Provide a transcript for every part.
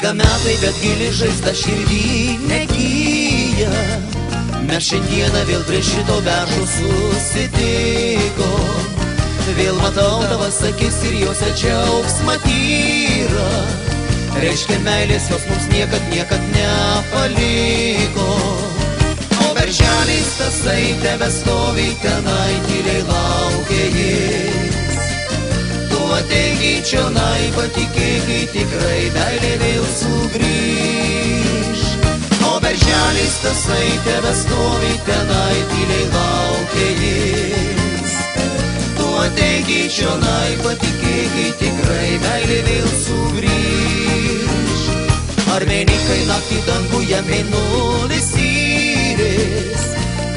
Bėga metai, bet gili žaizda širdį negyja. Mes šiandieną vėl prie šito beržo susitikom. Vėl matau tavas akis ir jose džiaugsmą tyrą. Reiškia meilės jos mums niekad nepaliko. O berželis tasai tebestovi tenai, tyliai laukia jis. Tu ateik čionai, patikėk, tikrai meilė vėl sugrįš. O berželis tasai tebestovi tenai, tyliai laukia jis. Tu ateik čionai, patikėk, tikrai meilė vėl sugrįš. Ar menikai naktį danguje mėnulis įrės,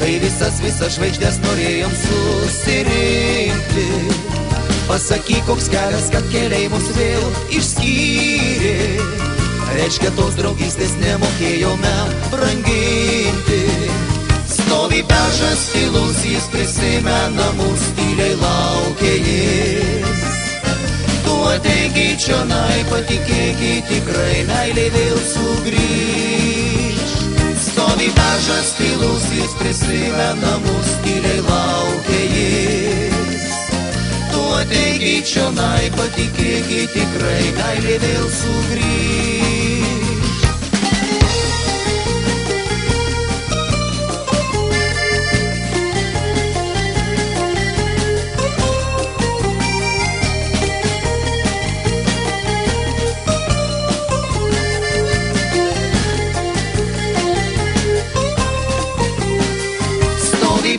kai visas žvaigždės norėjom susirinkti. Pasakyk, koks kelias, kad keliai mus vėl išskyrė. Reiškia, tos draugystės nemokėjome branginti. Stovi beržas tylus, jis prisimena mus, tyliai laukia jis. Tu ateik čionai, patikėk, tikrai meilė vėl sugrįš. Stovi beržas tylus, jis prisimena mus, tyliai laukia jis. Tu ateik čionai, patikėk, tikrai meilė vėl sugrįš.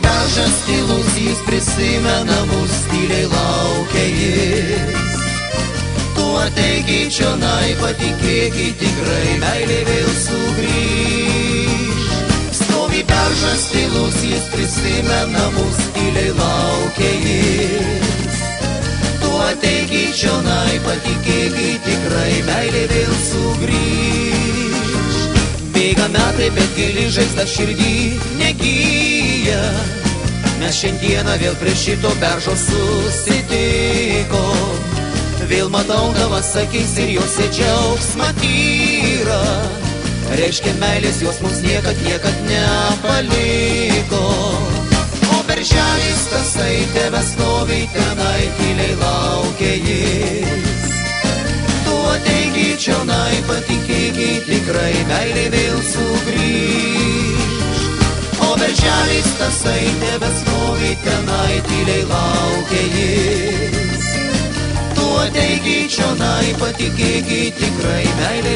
Beržas tylus, jis prisimena mus, tyliai laukia jis. Tu ateik čionai, patikėk, tikrai meilė vėl sugrįš. Stovi beržas tylus, jis prisimena mus, tyliai laukia jis. Tu ateik čionai, patikėk, tikrai meilė vėl sugrįš. Bėga metai, bet gili žaizda širdį negyja. Mes šiandieną vėl prie šito beržo susitikom. Vėl matau tavas akis ir jose džiaugsmą tyrą. Reiškia, meilės jos mums niekad nepaliko. O berželis tasai tebestovi tenai, tyliai laukia jis. Tu ateik čionai, patikėk, tikrai meilė vėl sugrįš. O berželis tasai tebestovi tenai, tyliai laukia jis. Tu ateik čionai, patikėk, tikrai meilė